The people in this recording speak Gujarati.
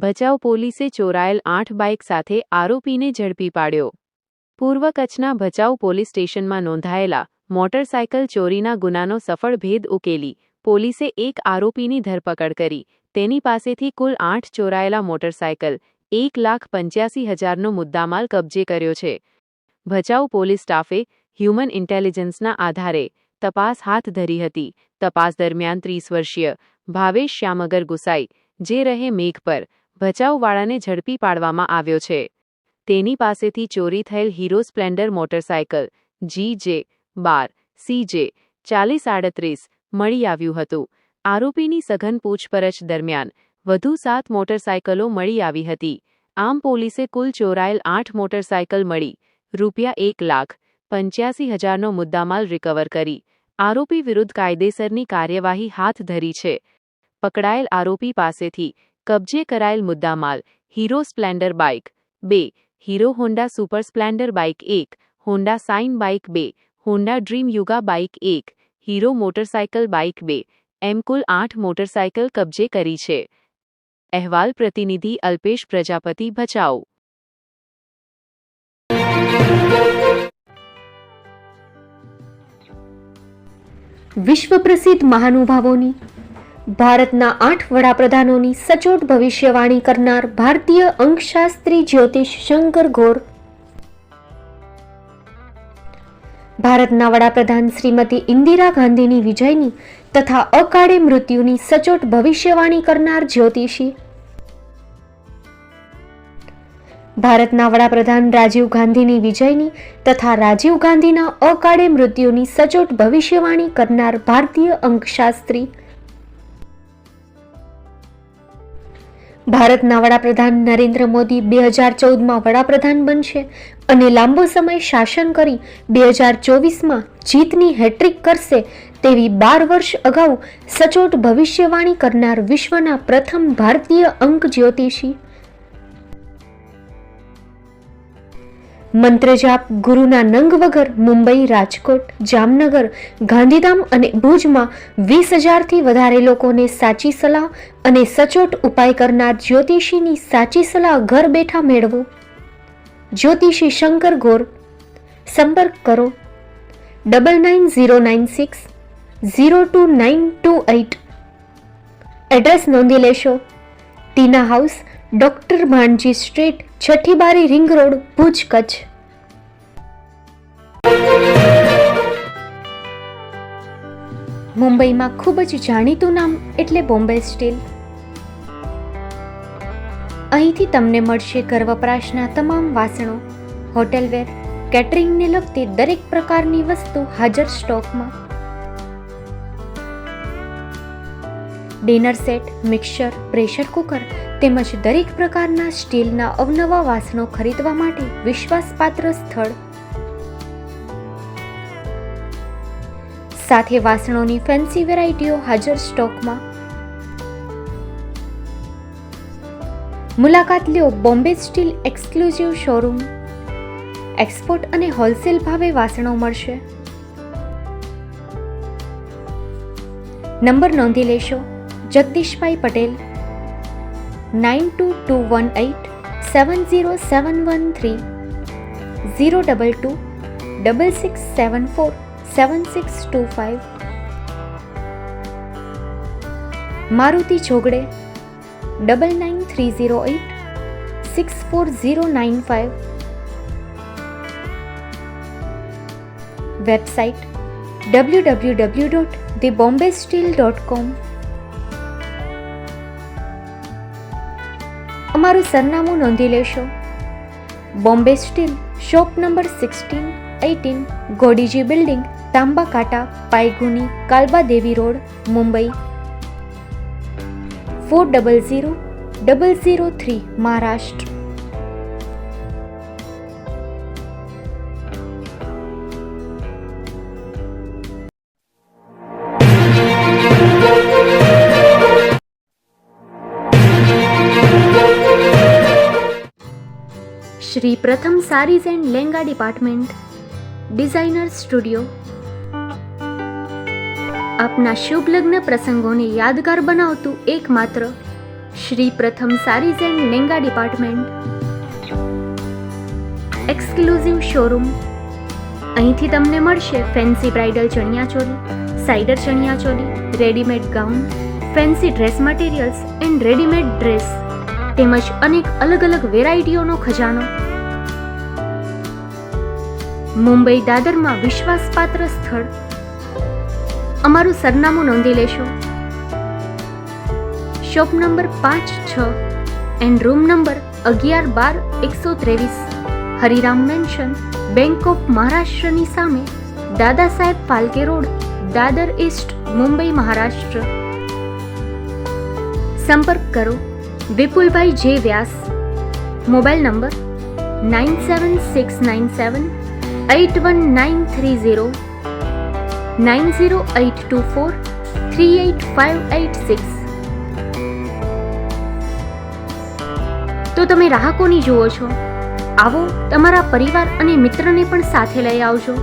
ભચાઉ પોલીસે ચોરાયેલ 8 બાઇક સાથે આરોપીને ઝડપી પાડ્યો. પૂર્વ કચ્છના ભચાઉ પોલીસ સ્ટેશનમાં નોંધાયેલા મોટરસાયકલ ચોરીના ગુનાનો સફળ ભેદ ઉકેલી પોલીસે એક આરોપીની ધરપકડ કરી તેની પાસેથી કુલ 8 ચોરાયેલા મોટરસાયકલ 1,85,000નો મુદ્દામાલ કબજે કર્યો છે. ભચાઉ પોલીસ સ્ટાફે હ્યુમન ઇન્ટેલિજન્સના આધારે તપાસ હાથ ધરી હતી. તપાસ દરમિયાન 30 વર્ષીય ભાવેશ શ્યામગર ગુસાઈ જે રહે મેઘ પર ભચાઉવાળાને ઝડપી પાડવામાં આવ્યો છે. તેની પાસેથી ચોરી થયેલ હીરો સ્પ્લેન્ડર મોટરસાયકલ GJ12CJ 4038 મળી આવ્યું હતું. આરોપીની સઘન પૂછપરછ દરમિયાન વધુ 7 મોટરસાયકલો મળી આવી હતી. આમ પોલીસે કુલ ચોરાયેલ 8 મોટરસાયકલ મળી ₹1,85,000નો મુદ્દામાલ રિકવર કરી આરોપી વિરુદ્ધ કાયદેસરની કાર્યવાહી હાથ ધરી છે. પકડાયેલ આરોપી પાસેથી કબજે કરાયેલ મુદ્દામાલ Hero Splendor bike 2, Hero Honda Super Splendor bike 1, Honda Shine bike 2, Honda Dream Yuga bike 1, Hero motorcycle bike 2 એમ કુલ 8 મોટરસાયકલ કબજે કરી છે. અહેવાલ પ્રતિનિધિ અલ્પેશ પ્રજાપતિ ભચાઉ. વિશ્વ પ્રસિદ્ધ મહાનુભાવોની ભારતના 8 વડાપ્રધાનોની સચોટ ભવિષ્યવાણી કરનાર ભારતીય અંકશાસ્ત્રી જ્યોતિષ શંકર ગોર, ભારતના વડાપ્રધાન શ્રીમતી ઇન્દિરા ગાંધીની વિજયની તથા અકાળે મૃત્યુની સચોટ ભવિષ્યવાણી કરનાર જ્યોતિષી, ભારતના વડાપ્રધાન રાજીવ ગાંધીની વિજયની તથા રાજીવ ગાંધીના અકાળે મૃત્યુની સચોટ ભવિષ્યવાણી કરનાર ભારતીય અંકશાસ્ત્રી, ભારતના વડાપ્રધાન નરેન્દ્ર મોદી 2014માં વડાપ્રધાન બનશે અને લાંબો સમય શાસન કરી 2024માં જીતની હેટ્રિક કરશે તેવી 12 વર્ષ અગાઉ સચોટ ભવિષ્યવાણી કરનાર વિશ્વના પ્રથમ ભારતીય અંક જ્યોતિષી, મંત્રજાપ ગુરુના નંગ વગર મુંબઈ, રાજકોટ, જામનગર, ગાંધીધામ અને ભુજમાં 20,000થી વધારે લોકોને સાચી સલાહ અને સચોટ ઉપાય કરનાર જ્યોતિષીની સાચી સલાહ ઘર બેઠા મેળવો. જ્યોતિષી શંકર ગોર. સંપર્ક કરો 9909602928. એડ્રેસ નોંધી લેશો. ટીના હાઉસ, ડોક્ટર ભાણજી સ્ટ્રીટ, છઠ્ઠી બારી, રિંગ રોડ, ભુજ, કચ્છ. મુંબઈમાં ખૂબ જ જાણીતું નામ એટલે બોમ્બે સ્ટીલ. અહીંથી તમને મળશે ઘર વપરાશના તમામ વાસણો, હોટેલવેર, કેટરિંગને લગતી દરેક પ્રકારની વસ્તુ હાજર સ્ટોકમાં. Dinner set, mixer, pressure cooker તેમજ દરેક પ્રકારના સ્ટીલના અવનવા વાસણો ખરીદવા માટે વિશ્વાસપાત્ર સ્થળ. સાથે વાસણોની ફેન્સી વેરાયટીઓ હાજર સ્ટોકમાં. મુલાકાત લ્યો Bombay steel exclusive showroom. Export અને હોલસેલ ભાવે વાસણો મળશે. નંબર નોંધી લેશો. જગદીશભાઈ પટેલ 9221870713 022 6674 7625. મારુતિ ચોગડે 9930864095. Website www.thebombasteel.com. અમારું સરનામું નોંધી લેશો. Bombay steel, shop number 16-18, Godiji building, Tamba Kanta, Payguni, Kalbadevi road, Mumbai 400003, Maharashtra. Shri Pratham saris and lenga department, designer studio. આપના શુભ લગ્ન પ્રસંગોને યાદગાર બનાવતું એકમાત્ર Shri Pratham saris and lenga department, exclusive showroom. અહીંથી તમને મળશે fancy bridal chaniya choli, cider chaniya choli, readymade gown, fancy dress materials and readymade dress તેમજ અનેક અલગ અલગ વેરાયટીઓનો ખજાનો. મુંબઈ દાદરમાં વિશ્વાસપાત્ર સ્થળ. અમારું સરનામું નોંધી લેશો. Shop number 5-6 and room number 11-12-123, Hariram mansion, bank of મહારાષ્ટ્રની સામે, દાદા સાહેબ ફાલ્કે રોડ, દાદર ઈસ્ટ, મુંબઈ, મહારાષ્ટ્ર. સંપર્ક કરો વિપુલભાઈ જે વ્યાસ. Mobile number 9769781930, 9082438586. તો તમે રાહ કોની જુઓ છો? આવો, તમારા પરિવાર અને મિત્રને પણ સાથે લઈ આવજો.